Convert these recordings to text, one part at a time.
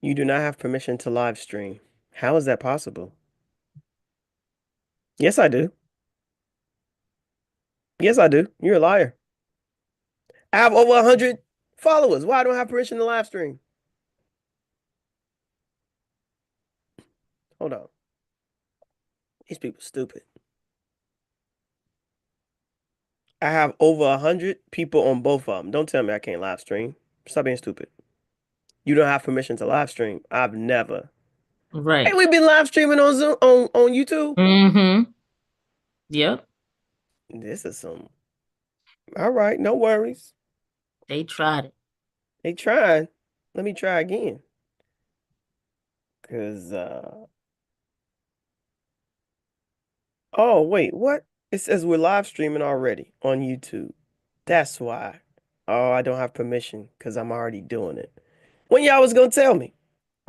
You do not have permission to live stream. How is that possible? Yes, I do. Yes, I do. You're a liar. I have over 100 followers. Why don't I have permission to live stream? Hold on. These people stupid. I have over 100 people on both of them. Don't tell me I can't live stream. Stop being stupid. You don't have permission to live stream. I've never. Hey, Right. we've been live streaming on Zoom on YouTube. Mm-hmm. Yep. This is some. All right, no worries. They tried it. They trying. Let me try again. Cause oh wait, what? It says we're live streaming already on YouTube. That's why. Oh, I don't have permission because I'm already doing it. When y'all was gonna tell me?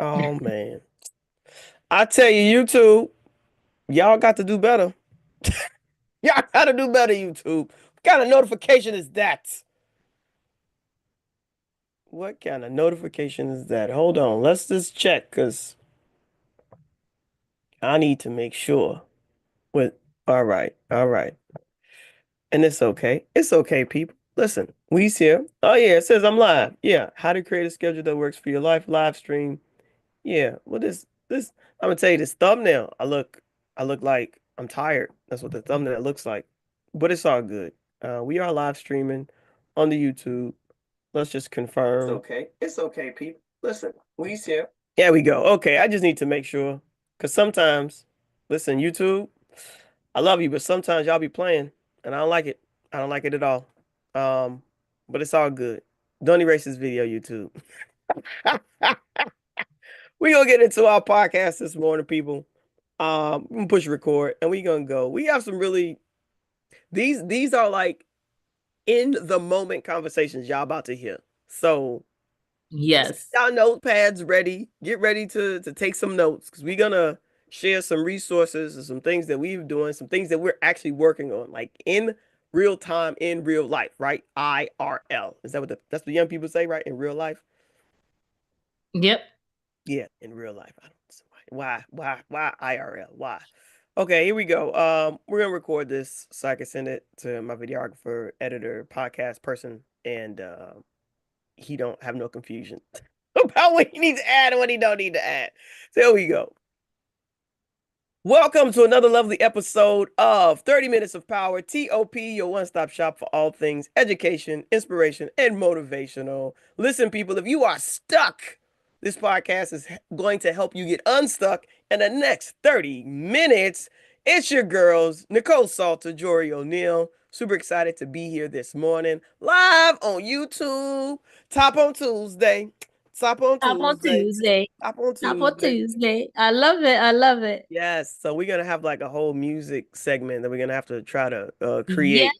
Oh man. I tell you, YouTube, y'all got to do better. Y'all gotta do better, YouTube. What kind of notification is that? What kind of notification is that? Hold on, let's just check because I need to make sure. With all right, all right. And it's okay. It's okay, people. Listen, we's here. Oh yeah, it says I'm live. Yeah. How to create a schedule that works for your life, live stream. Yeah. Well, this I'm gonna tell you this thumbnail. I look like I'm tired. That's what the thumbnail looks like. But it's all good. We are live streaming on the YouTube. Let's just confirm. It's okay. It's okay, people. Listen, we's here. Yeah, we go. Okay, I just need to make sure. Because sometimes, listen, YouTube, I love you, but sometimes y'all be playing, and I don't like it. I don't like it at all. Um, but it's all good. Don't erase this video, YouTube. We gonna get into our podcast this morning, people. We gonna push record, and we gonna go. We have some really these are like in the moment conversations y'all about to hear. So just Yes. get our notepads ready. Get ready to take some notes because we're gonna share some resources and some things that we've doing, some things that we're actually working on, like in real time, in real life, right? IRL. Is that what that's what young people say, right? In real life? Yep. Yeah, in real life. I don't why IRL? Why? Okay, here we go. We're gonna record this so I can send it to my videographer, editor, podcast person, and he don't have no confusion about what he needs to add and what he don't need to add. So here we go. Welcome to another lovely episode of 30 Minutes of Power, TOP, your one-stop shop for all things education, inspiration, and motivational. Listen, people, if you are stuck, this podcast is going to help you get unstuck in the next 30 minutes. It's your girls, Nicole Salter, Jory O'Neill. Super excited to be here this morning, live on YouTube. Top on Tuesday. Top on Top on Tuesday. Tuesday. Top on Top on Tuesday. Tuesday. I love it. I love it. Yes, so we're gonna have like a whole music segment that we're gonna have to try to Yes. create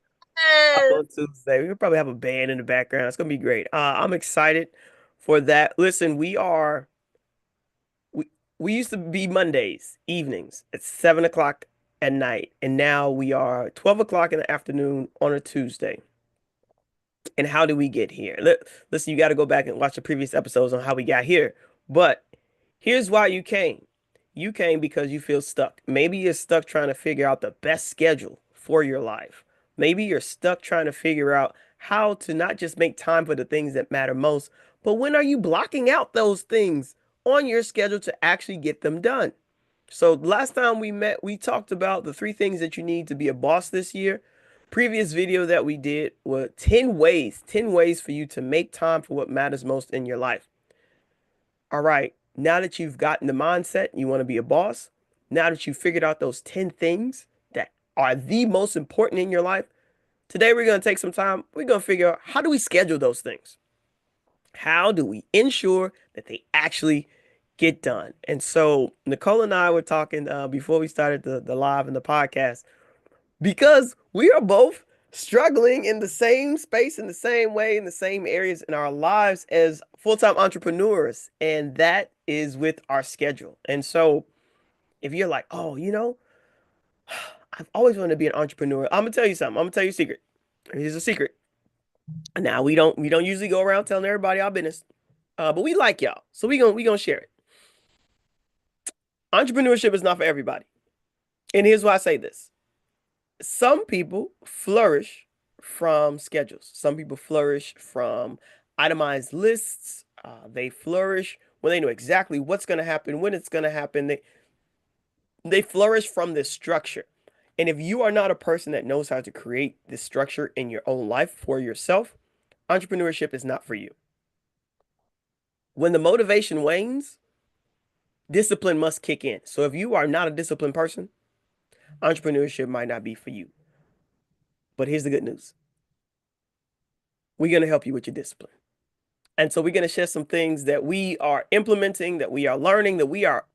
up on Tuesday. We could probably have a band in the background. It's gonna be great. I'm excited for that. Listen, we we used to be Mondays evenings at 7 o'clock at night, and now we are 12 o'clock in the afternoon on a Tuesday. And how did we get here? Listen, you got to go back and watch the previous episodes on how we got here. But here's why you came. You came because you feel stuck. Maybe you're stuck trying to figure out the best schedule for your life. Maybe you're stuck trying to figure out how to not just make time for the things that matter most, but when are you blocking out those things on your schedule to actually get them done? So last time we met, we talked about the three things that you need to be a boss this year. Previous video that we did were 10 ways for you to make time for what matters most in your life. All right, now that you've gotten the mindset, you want to be a boss, now that you've figured out those 10 things that are the most important in your life, today we're going to take some time. We're going to figure out how do we schedule those things? How do we ensure that they actually get done? And so Nicole and I were talking before we started the live and the podcast because we are both struggling in the same space, in the same way, in the same areas in our lives as full-time entrepreneurs. And that is with our schedule. And so if you're like, oh, I've always wanted to be an entrepreneur. I'm gonna tell you something. I'm gonna tell you a secret. Here's a secret. Now we don't usually go around telling everybody our business. But we like y'all, so we gonna share it. Entrepreneurship is not for everybody, and here's why I say this: some people flourish from schedules. Some people flourish from itemized lists. They flourish when they know exactly what's going to happen, when it's going to happen. They flourish from this structure. And if you are not a person that knows how to create this structure in your own life for yourself, entrepreneurship is not for you. When the motivation wanes, discipline must kick in. So if you are not a disciplined person, entrepreneurship might not be for you. But here's the good news. We're going to help you with your discipline. And so we're going to share some things that we are implementing, that we are learning, that we are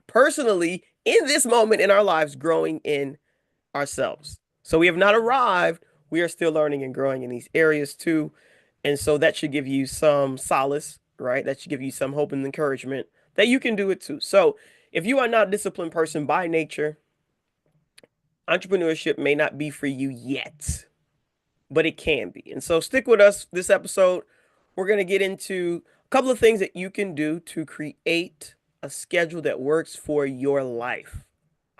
personally in this moment in our lives growing in ourselves. So we have not arrived. We are still learning and growing in these areas too. And so that should give you some solace, right? That should give you some hope and encouragement that you can do it too. So if you are not a disciplined person by nature, entrepreneurship may not be for you yet, but it can be. And so stick with us this episode. We're going to get into a couple of things that you can do to create a schedule that works for your life.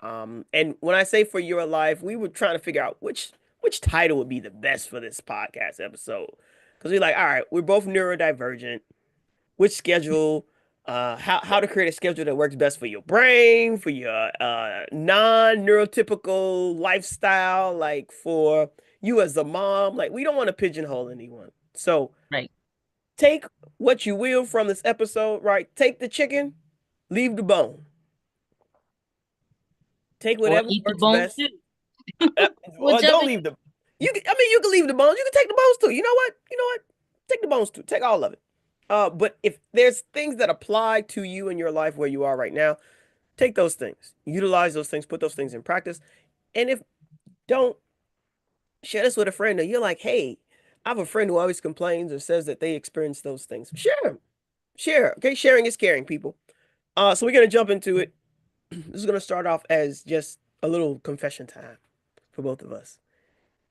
And when I say for your life, we were trying to figure out which title would be the best for this podcast episode. Because we're like, all right, we're both neurodivergent. Which schedule, how to create a schedule that works best for your brain, for your non-neurotypical lifestyle, like for you as a mom. Like, we don't want to pigeonhole anyone. So Right. take what you will from this episode, right? Take the chicken, leave the bone. Take Or whatever eat the works bones best. too. Or don't Whichever. leave the. You can leave the bones. You can take the bones too. You know what? You know what? Take the bones too. Take all of it. But if there's things that apply to you in your life where you are right now, take those things, utilize those things, put those things in practice. And if don't share this with a friend, or you're like, hey, I have a friend who always complains or says that they experience those things. Share. Okay, sharing is caring, people. So we're gonna jump into it. This is gonna start off as just a little confession time for both of us,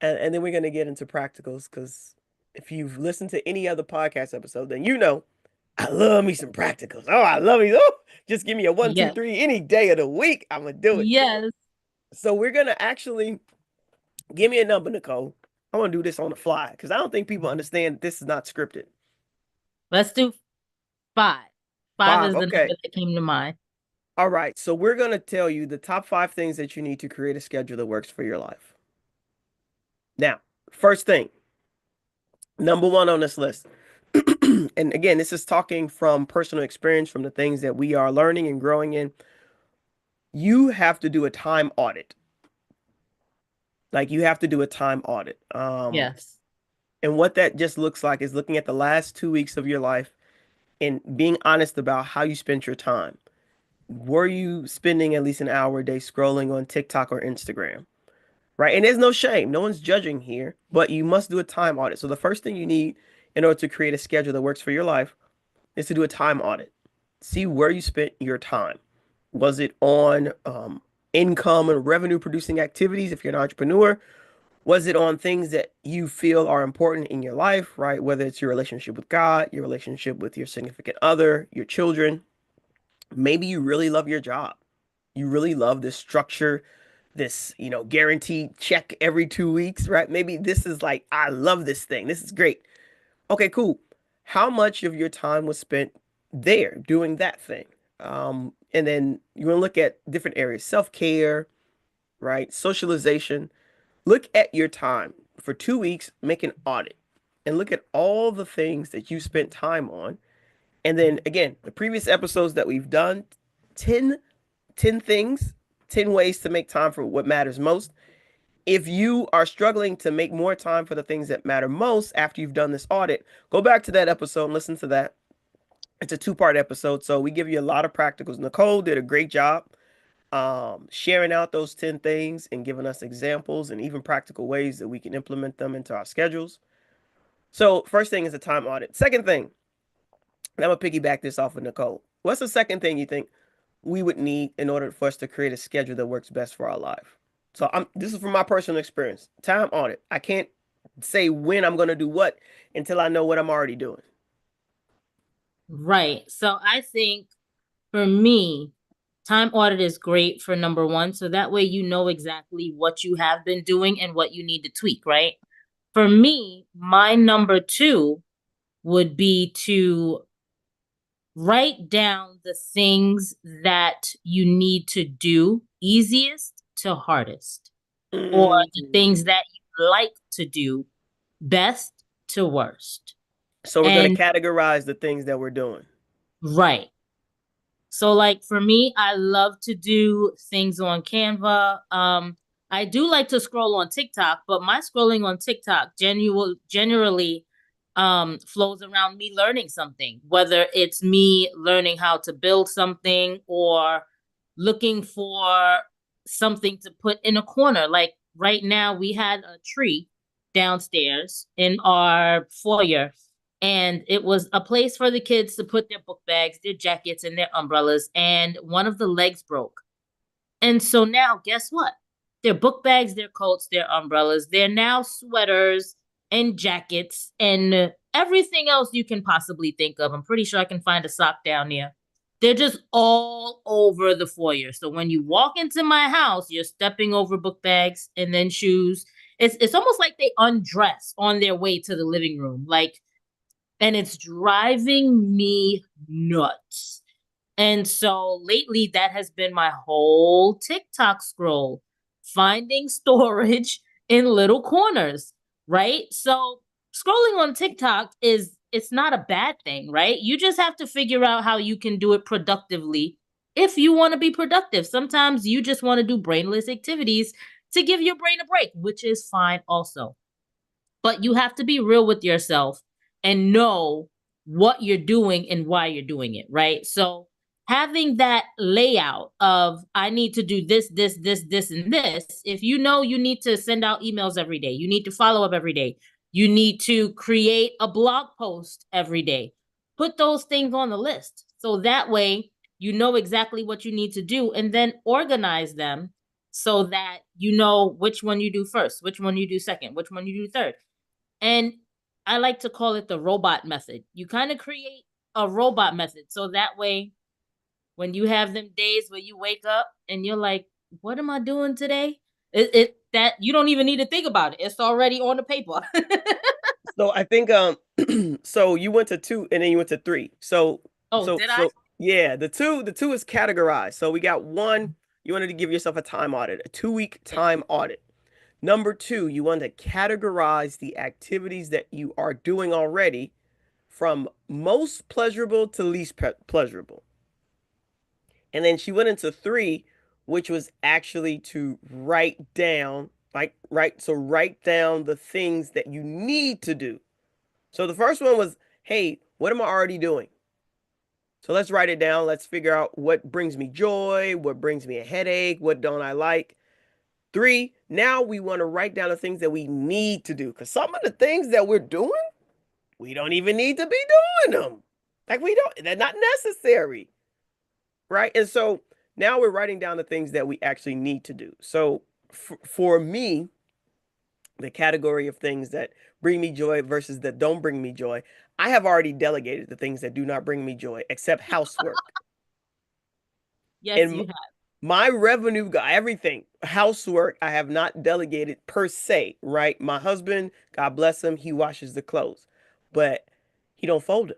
and then we're gonna get into practicals because if you've listened to any other podcast episode, then you know I love me some practicals. Oh, I love you. Oh, just give me a one, two, Yes. three any day of the week. I'm gonna do it. Yes. So we're gonna actually give me a number, Nicole. I want to do this on the fly because I don't think people understand this is not scripted. Let's do 5. 5 Five, is the okay. number that came to mind. All right. So we're gonna tell you the top 5 things that you need to create a schedule that works for your life. Now, first thing, number 1 on this list. And again, this is talking from personal experience, from the things that we are learning and growing in. You have to do a time audit. Like you have to do a time audit. Yes. And what that just looks like is looking at the last 2 weeks of your life and being honest about how you spent your time. Were you spending at least an hour a day scrolling on TikTok or Instagram? Right? And there's no shame. No one's judging here, but you must do a time audit. So the first thing you need in order to create a schedule that works for your life is to do a time audit. See where you spent your time. Was it on income and revenue producing activities if you're an entrepreneur? Was it on things that you feel are important in your life, right? Whether it's your relationship with God, your relationship with your significant other, your children. Maybe you really love your job. You really love this structure, this, guaranteed check every 2 weeks, right? Maybe this is like, I love this thing. This is great. Okay, cool. How much of your time was spent there doing that thing? And then you're going to look at different areas, self-care, right? Socialization. Look at your time for 2 weeks, make an audit and look at all the things that you spent time on. And then again, the previous episodes that we've done, 10 things, 10 ways to make time for what matters most. If you are struggling to make more time for the things that matter most after you've done this audit, go back to that episode and listen to that. It's a 2-part episode, so we give you a lot of practicals. Nicole did a great job sharing out those 10 things and giving us examples and even practical ways that we can implement them into our schedules. So first thing is a time audit. Second thing, and I'm gonna piggyback this off of Nicole. What's the second thing you think we would need in order for us to create a schedule that works best for our life? So this is from my personal experience. Time audit. I can't say when I'm gonna do what until I know what I'm already doing. Right. So I think for me, time audit is great for number one. So that way you know exactly what you have been doing and what you need to tweak, right? For me, my number two would be to write down the things that you need to do easiest to hardest, or the things Mm. that you like to do best to worst. So we're going to And categorize the things that we're doing. right. So like for me, I love to do things on Canva. I do like to scroll on TikTok, but my scrolling on TikTok generally flows around me learning something, whether it's me learning how to build something or looking for something to put in a corner. Like right now we had a tree downstairs in our foyer, and it was a place for the kids to put their book bags, their jackets, and their umbrellas. And one of the legs broke. And so now, guess what? Their book bags, their coats, their umbrellas, they're now sweaters and jackets and everything else you can possibly think of. I'm pretty sure I can find a sock down there. They're just all over the foyer. So when you walk into my house, you're stepping over book bags and then shoes. It's almost like they undress on their way to the living room. Like, and it's driving me nuts. And so lately, that has been my whole TikTok scroll, finding storage in little corners, right? So scrolling on TikTok is it's not a bad thing, right? You just have to figure out how you can do it productively if you want to be productive. Sometimes you just want to do brainless activities to give your brain a break, which is fine also. But you have to be real with yourself and know what you're doing and why you're doing it, right? So having that layout of I need to do this, and this, if you know you need to send out emails every day, you need to follow up every day, you need to create a blog post every day, put those things on the list. So that way you know exactly what you need to do and then organize them so that you know which one you do first, which one you do second, which one you do third. And I like to call it the robot method. You kind of create a robot method. So that way, when you have them days where you wake up and you're like, what am I doing today? It that you don't even need to think about it. It's already on the paper. So I think so you went to two and then you went to three. So Oh, so did I? so yeah, the two is categorized. So we got one, you wanted to give yourself a time audit, a 2 week Yeah. time audit. Number two, you want to categorize the activities that you are doing already from most pleasurable to least pleasurable. And then she went into three, which was actually to write down, write down the things that you need to do. So the first one was, hey, what am I already doing? So let's write it down. Let's figure out what brings me joy, what brings me a headache, what don't I like. Three, now we want to write down the things that we need to do. Because some of the things that we're doing, we don't even need to be doing them. Like we don't, they're not necessary. Right. And so now we're writing down the things that we actually need to do. So for me, the category of things that bring me joy versus that don't bring me joy, I have already delegated the things that do not bring me joy, except housework. Yes, And you have. my revenue, everything, housework, I have not delegated per se, right? My husband, God bless him, he washes the clothes, but he don't fold them.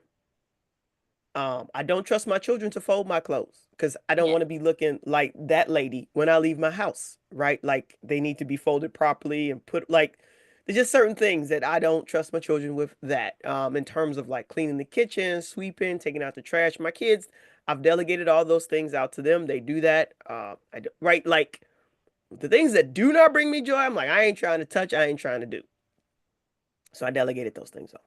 I don't trust my children to fold my clothes because I don't Yeah. want to be looking like that lady when I leave my house, right? Like they need to be folded properly and put like there's just certain things that I don't trust my children with that. In terms of like cleaning the kitchen, sweeping, taking out the trash. My kids, I've delegated all those things out to them. They do that. Right? Like the things that do not bring me joy, I'm like, I ain't trying to touch, I ain't trying to do. So I delegated those things off.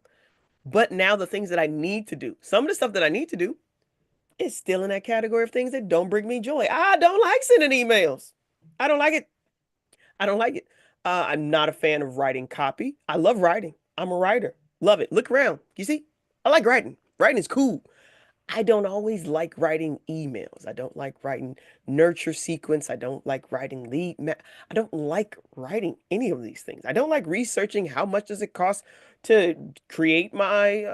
But now the things that I need to do, some of the stuff that I need to do, it's still in that category of things that don't bring me joy. I don't like sending emails. I don't like it. I don't like it. I'm not a fan of writing copy. I love writing. I'm a writer. Love it. Look around. You see? I like writing. Writing is cool. I don't always like writing emails. I don't like writing nurture sequence. I don't like writing lead map. I don't like writing any of these things. I don't like researching how much does it cost to create my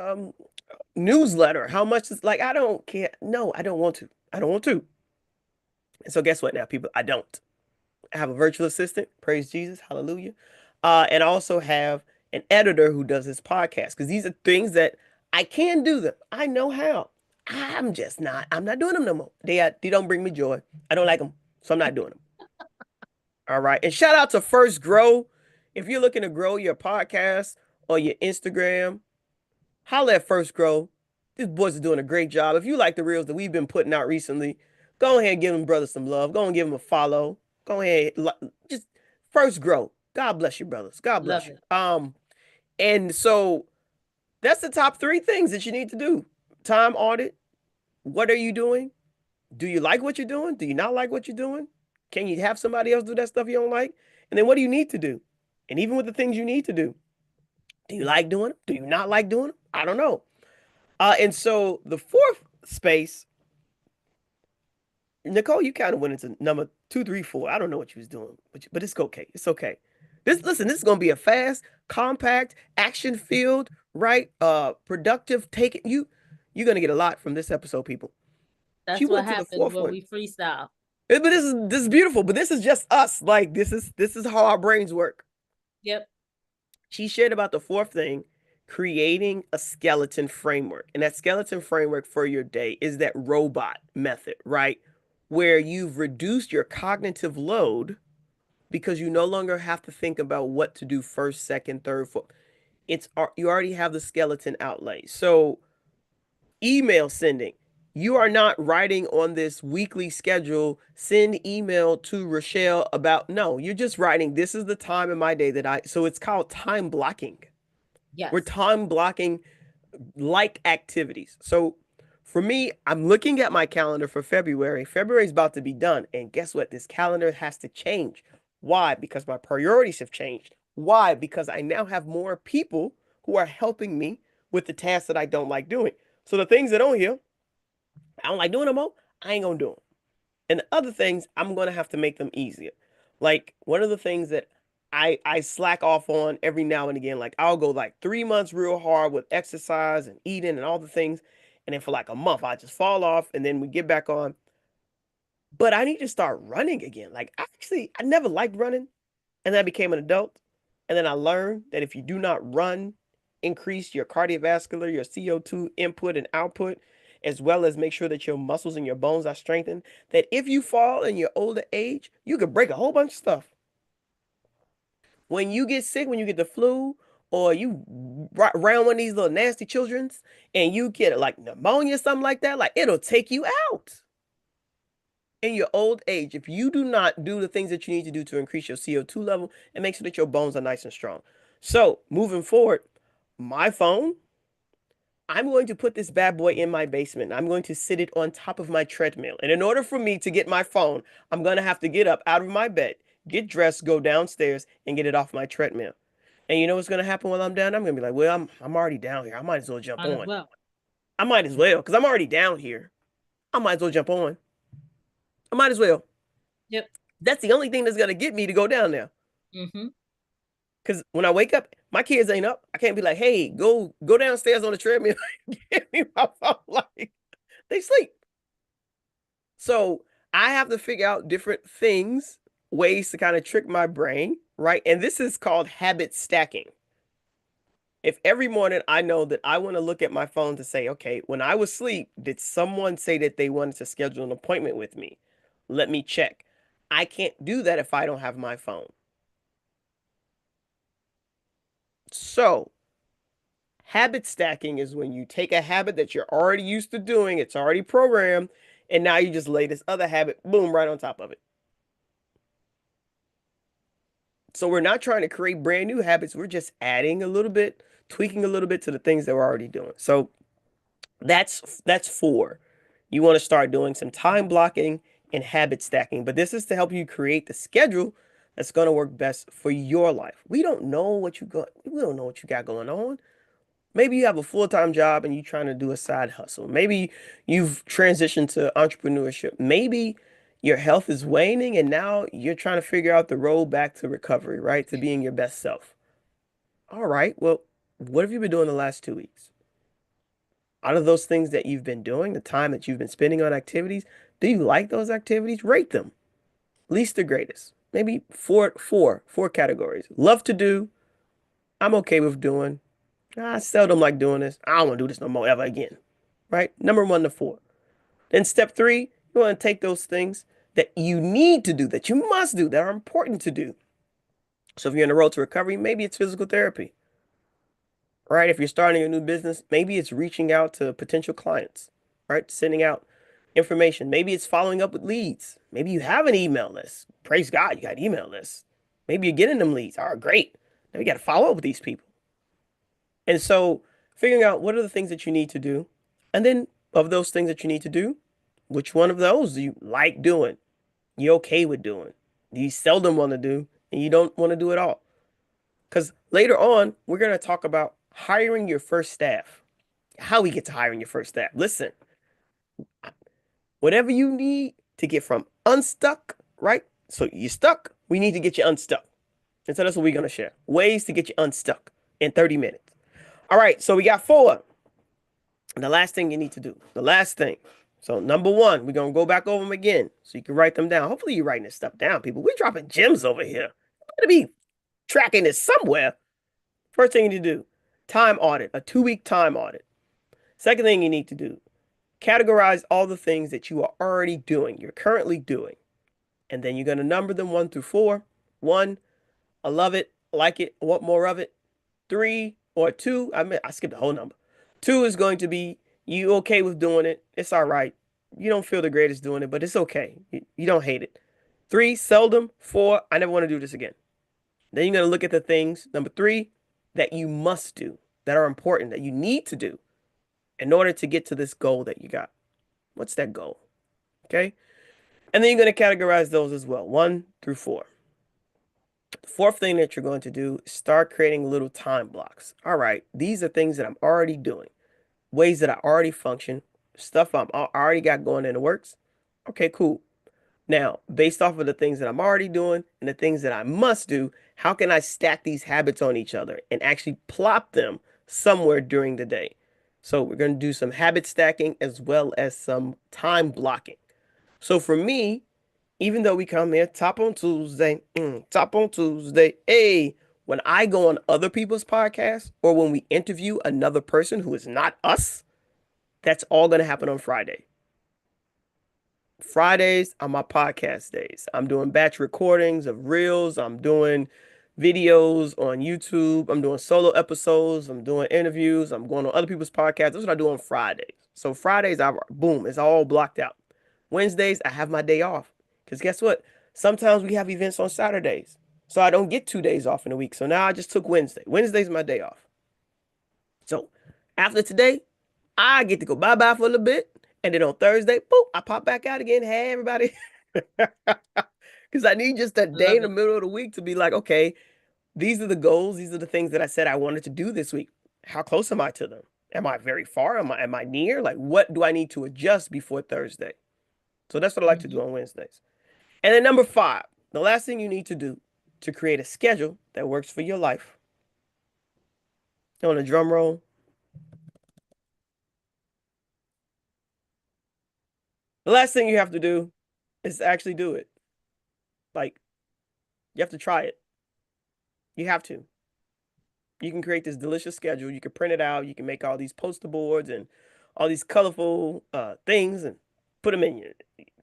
Newsletter. How much is like, I don't care. No, I don't want to. I don't want to. And so guess what now, people? I don't. I have a virtual assistant. Praise Jesus. Hallelujah. And I also have an editor who does this podcast because these are things that I can do them. I know how. I'm not doing them no more. They don't bring me joy. I don't like them. So I'm not doing them. All right. And shout out to First Grow. If you're looking to grow your podcast or your Instagram, holla at First Grow. These boys are doing a great job. If you like the reels that we've been putting out recently, go ahead and give them brothers some love. Go and give them a follow. Go ahead, just First Grow. God bless you, brothers. God bless Love you. it. And so that's the top three things that you need to do. Time audit. What are you doing? Do you like what you're doing? Do you not like what you're doing? Can you have somebody else do that stuff you don't like? And then what do you need to do? And even with the things you need to do you like doing them? Do you not like doing them? I don't know. And so the fourth space, Nicole, you kind of went into number two, three, four. I don't know what you was doing, but it's okay. It's okay. This is gonna be a fast, compact, action filled, right? Productive. You're gonna get a lot from this episode, people. She That's what went to the happens fourth when one. we freestyle. But this is beautiful. But this is just us. Like this is how our brains work. Yep. She shared about the fourth thing, creating a skeleton framework. And that skeleton framework for your day is that robot method, right? Where you've reduced your cognitive load because you no longer have to think about what to do first, second, third, fourth. You already have the skeleton outlay. So email sending. You are not writing on this weekly schedule, send email to Rochelle about, no, you're just writing, this is the time in my day so it's called time blocking. Yes. We're time blocking like activities. So for me, I'm looking at my calendar for February. February is about to be done. And guess what? This calendar has to change. Why? Because my priorities have changed. Why? Because I now have more people who are helping me with the tasks that I don't like doing. So the things that on here, I don't like doing them more, I ain't gonna do them. And the other things, I'm gonna have to make them easier. Like one of the things that I slack off on every now and again, like I'll go like 3 months real hard with exercise and eating and all the things, and then for like a month I just fall off, and then we get back on. But I need to start running again. Like I never liked running, and then I became an adult, and then I learned that if you do not run, increase your cardiovascular, your CO2 input and output, as well as make sure that your muscles and your bones are strengthened, that if you fall in your older age, you could break a whole bunch of stuff. When you get sick, when you get the flu, or you around one of these little nasty children's and you get like pneumonia, something like that, like it'll take you out in your old age if you do not do the things that you need to do to increase your CO2 level and make sure that your bones are nice and strong. So moving forward, my phone, I'm going to put this bad boy in my basement. I'm going to sit it on top of my treadmill. And in order for me to get my phone, I'm going to have to get up out of my bed, get dressed, go downstairs, and get it off my treadmill. And you know what's going to happen while I'm down? I'm going to be like, well, I'm already down here. I might as well jump Might as on. well. I might as well, because I'm already down here. I might as well jump on. I might as well. Yep. That's the only thing that's going to get me to go down there. Mm-hmm. Because when I wake up, my kids ain't up. I can't be like, hey, go downstairs on the treadmill. Give me my phone. Like, they sleep. So I have to figure out different things, ways to kind of trick my brain, right? And this is called habit stacking. If every morning I know that I want to look at my phone to say, okay, when I was asleep, did someone say that they wanted to schedule an appointment with me? Let me check. I can't do that if I don't have my phone. So habit stacking is when you take a habit that you're already used to doing, it's already programmed, and now you just lay this other habit, boom, right on top of it. So we're not trying to create brand new habits. We're just adding a little bit, tweaking a little bit to the things that we're already doing. So that's four. You want to start doing some time blocking and habit stacking, but this is to help you create the schedule that's going to work best for your life. We don't know what you got going on. Maybe you have a full-time job and you're trying to do a side hustle. Maybe you've transitioned to entrepreneurship. Maybe your health is waning and now you're trying to figure out the road back to recovery, right? To being your best self. All right. Well, what have you been doing the last 2 weeks? Out of those things that you've been doing, the time that you've been spending on activities, do you like those activities? Rate them. Least to greatest. Maybe four categories. Love to do. I'm okay with doing. I seldom like doing this. I don't want to do this no more ever again. Right? Number 1 to 4. Then step 3, you want to take those things that you need to do, that you must do, that are important to do. So if you're on the road to recovery, maybe it's physical therapy. Right? If you're starting a new business, maybe it's reaching out to potential clients, right? Sending out information. Maybe it's following up with leads. Maybe you have an email list. Praise God, you got an email list. Maybe you're getting them leads. All right, great. Now you got to follow up with these people. And so figuring out what are the things that you need to do. And then of those things that you need to do, which one of those do you like doing? You're okay with doing? Do you seldom want to do and you don't want to do it all? Because later on, we're going to talk about hiring your first staff, how we get to hiring your first staff. Listen, whatever you need to get from unstuck, right? So you're stuck, we need to get you unstuck. And so that's what we're going to share. Ways to get you unstuck in 30 minutes. All right, so we got 4. And the last thing you need to do, the last thing. So number 1, we're going to go back over them again so you can write them down. Hopefully you're writing this stuff down, people. We're dropping gems over here. I'm going to be tracking this somewhere. First thing you need to do, time audit, a 2-week time audit. Second thing you need to do, categorize all the things that you are already doing, you're currently doing. And then you're going to number them 1 through 4. 1, I love it, like it, want more of it. 3 or 2, I skipped the whole number. 2 is going to be you okay with doing it. It's all right. You don't feel the greatest doing it, but it's okay. You don't hate it. 3, seldom. 4, I never want to do this again. Then you're going to look at the things, number 3, that you must do, that are important, that you need to do in order to get to this goal that you got. What's that goal? Okay. And then you're going to categorize those as well, 1 through 4. The fourth thing that you're going to do is start creating little time blocks. All right, these are things that I'm already doing, ways that I already function, stuff I already got going in the works. Okay, cool. Now, based off of the things that I'm already doing and the things that I must do, how can I stack these habits on each other and actually plop them somewhere during the day? So we're going to do some habit stacking as well as some time blocking. So for me, even though we come here top on Tuesday, hey, when I go on other people's podcasts or when we interview another person who is not us, that's all going to happen on Friday. Fridays are my podcast days. I'm doing batch recordings of reels. I'm doing videos on YouTube. I'm doing solo episodes. I'm doing interviews. I'm going on other people's podcasts. That's what I do on Fridays. So Fridays, boom, it's all blocked out. Wednesdays, I have my day off. Because guess what? Sometimes we have events on Saturdays. So I don't get 2 days off in a week. So now I just took Wednesday. Wednesday's my day off. So after today, I get to go bye-bye for a little bit. And then on Thursday, boop, I pop back out again. Hey, everybody. Because I need just that day in the middle of the week to be like, okay, these are the goals. These are the things that I said I wanted to do this week. How close am I to them? Am I very far? Am I near? Like, what do I need to adjust before Thursday? So that's what I like to do on Wednesdays. And then number 5, the last thing you need to do to create a schedule that works for your life. On a drum roll. The last thing you have to do is actually do it. Like, you have to try it. You have to. You can create this delicious schedule. You can print it out. You can make all these poster boards and all these colorful things and put them in your,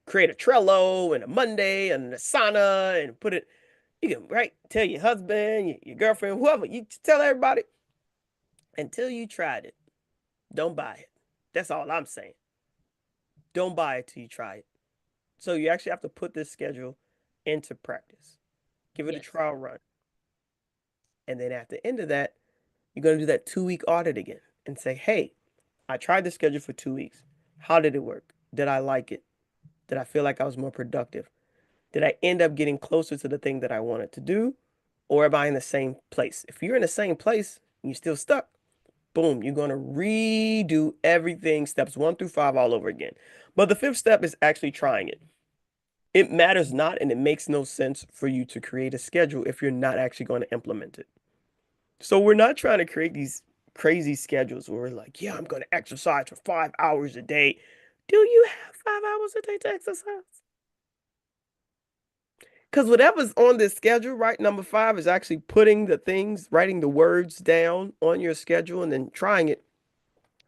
create a Trello and a Monday and a Asana and put it, you can, right, tell your husband, your girlfriend, whoever, you tell everybody until you tried it. Don't buy it. That's all I'm saying. Don't buy it till you try it. So you actually have to put this schedule into practice. Give it a trial run. And then at the end of that, you're going to do that 2-week audit again and say, hey, I tried the schedule for 2 weeks. How did it work? Did I like it? Did I feel like I was more productive? Did I end up getting closer to the thing that I wanted to do? Or am I in the same place? If you're in the same place and you're still stuck, boom, you're going to redo everything, steps 1 through 5 all over again. But the 5th step is actually trying it. It matters not, and it makes no sense for you to create a schedule if you're not actually going to implement it. So we're not trying to create these crazy schedules where we're like, yeah, I'm going to exercise for 5 hours a day. Do you have 5 hours a day to exercise? Because whatever's on this schedule, right? Number five is actually putting the things, writing the words down on your schedule and then trying it.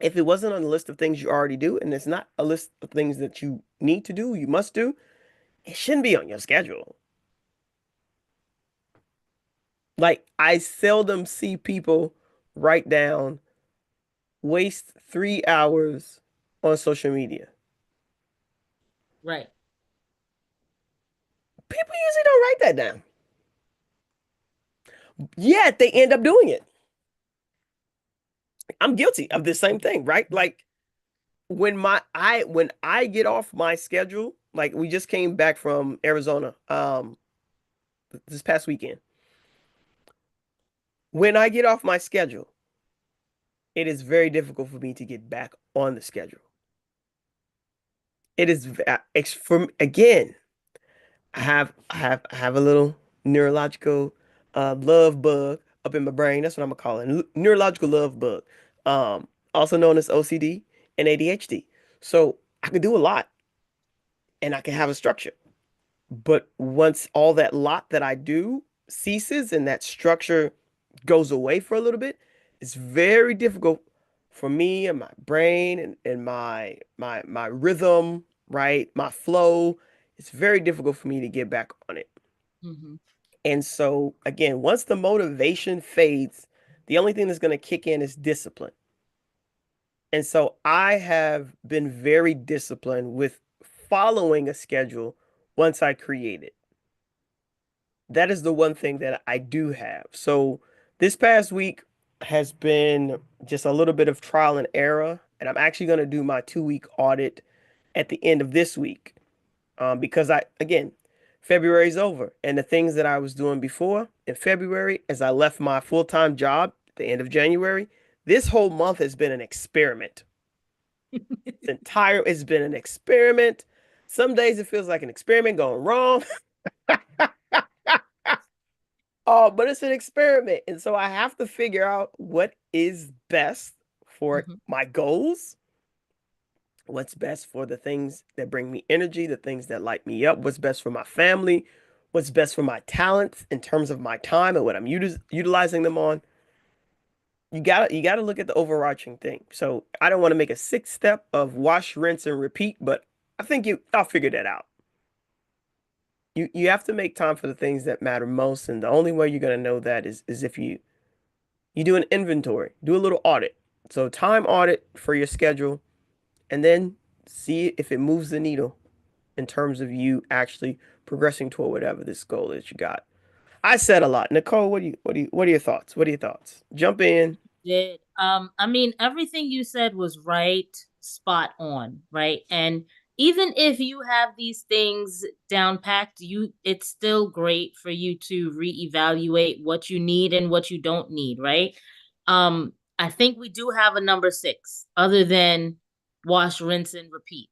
If it wasn't on the list of things you already do, and it's not a list of things that you need to do, you must do, it shouldn't be on your schedule. Like, I seldom see people write down, waste 3 hours on social media. Right. People usually don't write that down. Yet they end up doing it. I'm guilty of the same thing, right? Like when I get off my schedule, like we just came back from Arizona this past weekend. When I get off my schedule, it is very difficult for me to get back on the schedule. It is it's from again, I have a little neurological love bug up in my brain. That's what I'm gonna call it. Neurological love bug. Also known as OCD and ADHD. So I can do a lot and I can have a structure. But once all that lot that I do ceases and that structure goes away for a little bit, it's very difficult for me and my brain and my rhythm, right? My flow. It's very difficult for me to get back on it. Mm-hmm. And so again, once the motivation fades, the only thing that's going to kick in is discipline. And so I have been very disciplined with following a schedule once I create it. That is the one thing that I do have. So this past week has been just a little bit of trial and error, and I'm actually going to do my 2 week audit at the end of this week. Because again, February is over, and the things that I was doing before in February, as I left my full-time job at the end of January, this whole month has been an experiment. It's been an experiment. Some days it feels like an experiment going wrong. Oh, but it's an experiment. And so I have to figure out what is best for Mm-hmm. my goals, what's best for the things that bring me energy, the things that light me up, what's best for my family, what's best for my talents in terms of my time and what I'm utilizing them on. You gotta look at the overarching thing. So I don't want to make a sixth step of wash, rinse, and repeat, but I think I'll figure that out. You have to make time for the things that matter most, and the only way you're gonna know that is if you do an inventory, do a little audit. So time audit for your schedule, and then see if it moves the needle in terms of you actually progressing toward whatever this goal is you got. I said a lot. Nicole, what are your thoughts? What are your thoughts? Jump in. Did I mean everything you said was right, spot on, right? And even if you have these things down packed, it's still great for you to reevaluate what you need and what you don't need, right? I think we do have a number six other than wash, rinse, and repeat.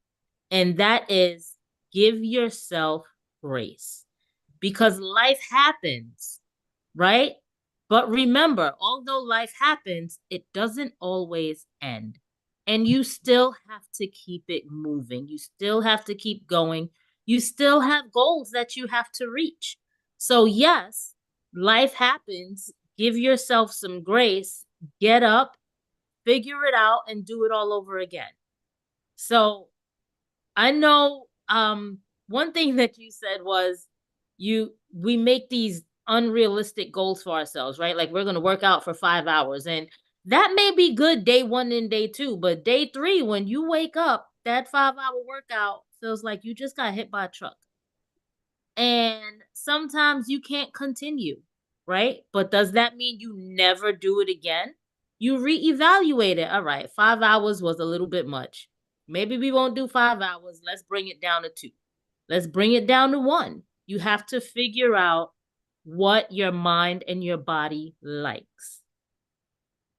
And that is give yourself grace because life happens, right? But remember, although life happens, it doesn't always end. And you still have to keep it moving. You still have to keep going. You still have goals that you have to reach. So, yes, life happens. Give yourself some grace, get up, figure it out, and do it all over again. So, I know one thing that you said was we make these unrealistic goals for ourselves, right? Like we're going to work out for 5 hours and that may be good day 1 and day 2, but day 3 when you wake up, that 5-hour workout feels like you just got hit by a truck. And sometimes you can't continue, right? But does that mean you never do it again? You reevaluate it. All right, 5 hours was a little bit much. Maybe we won't do 5 hours. Let's bring it down to 2. Let's bring it down to 1. You have to figure out what your mind and your body likes.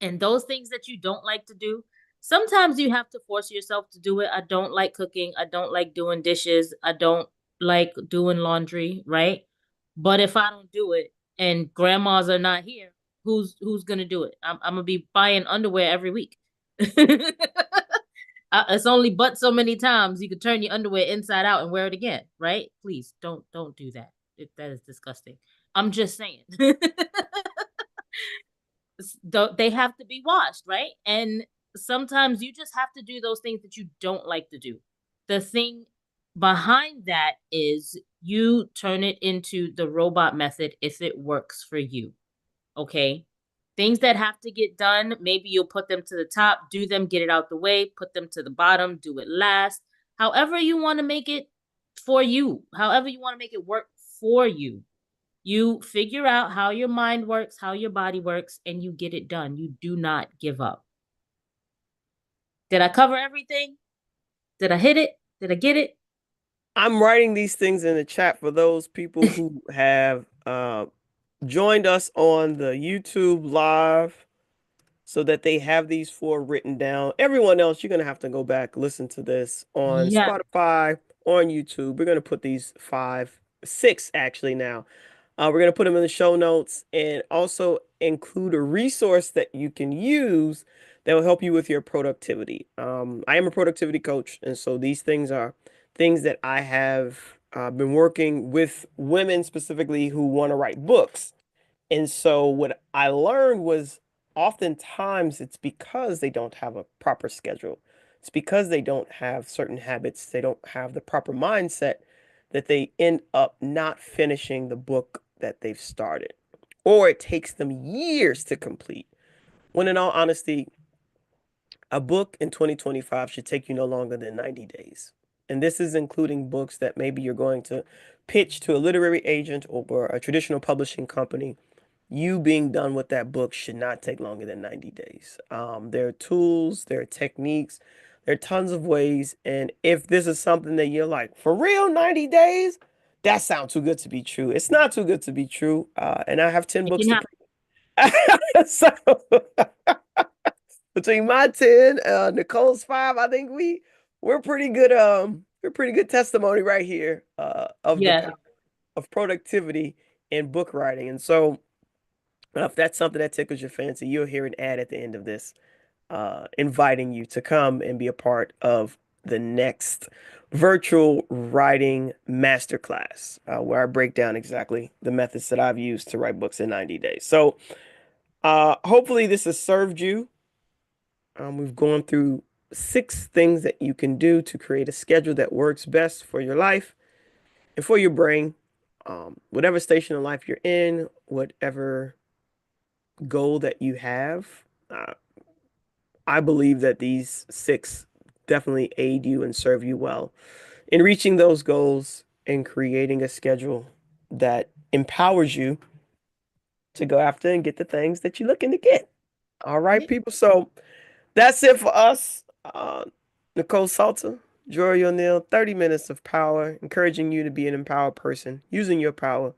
And those things that you don't like to do, sometimes you have to force yourself to do it. I don't like cooking. I don't like doing dishes. I don't like doing laundry, right? But if I don't do it and grandmas are not here, Who's gonna do it? I'm gonna be buying underwear every week. It's only but so many times you can turn your underwear inside out and wear it again, right? Please don't do that. That is disgusting. I'm just saying. They have to be washed, right? And sometimes you just have to do those things that you don't like to do. The thing behind that is you turn it into the robot method if it works for you. Okay. Things that have to get done, maybe you'll put them to the top, do them, get it out the way, put them to the bottom, do it last. However, you want to make it for you, however, you want to make it work for you. You figure out how your mind works, how your body works, and you get it done. You do not give up. Did I cover everything? Did I hit it? Did I get it? I'm writing these things in the chat for those people who have joined us on the YouTube live so that they have these four written down. Everyone else, you're going to have to go back, listen to this on Yeah. Spotify, on YouTube. We're going to put these six actually now. We're going to put them in the show notes and also include a resource that you can use that will help you with your productivity. I am a productivity coach, and so these things are things that I have been working with women specifically who want to write books. And so what I learned was oftentimes it's because they don't have a proper schedule. It's because they don't have certain habits, they don't have the proper mindset that they end up not finishing the book that they've started. Or it takes them years to complete. When in all honesty, a book in 2025 should take you no longer than 90 days. And this is including books that maybe you're going to pitch to a literary agent or a traditional publishing company. You being done with that book should not take longer than 90 days. There are tools, there are techniques, there are tons of ways. And if this is something that you're like, for real, 90 days? That sounds too good to be true. It's not too good to be true. And I have 10 It books can to happen. prove. So between my 10, Nicole's 5, I think we're pretty good, we're pretty good testimony right here of the Yeah. power of productivity in book writing. And so if that's something that tickles your fancy, you'll hear an ad at the end of this, inviting you to come and be a part of the next virtual writing masterclass, where I break down exactly the methods that I've used to write books in 90 days. So, hopefully this has served you. We've gone through 6 things that you can do to create a schedule that works best for your life and for your brain. Whatever station in life you're in, whatever goal that you have, uh, I believe that these 6 definitely aid you and serve you well in reaching those goals and creating a schedule that empowers you to go after and get the things that you're looking to get. All right, Yeah. people. So that's it for us. Nicole Salter, Jory O'Neill, 30 minutes of power, encouraging you to be an empowered person, using your power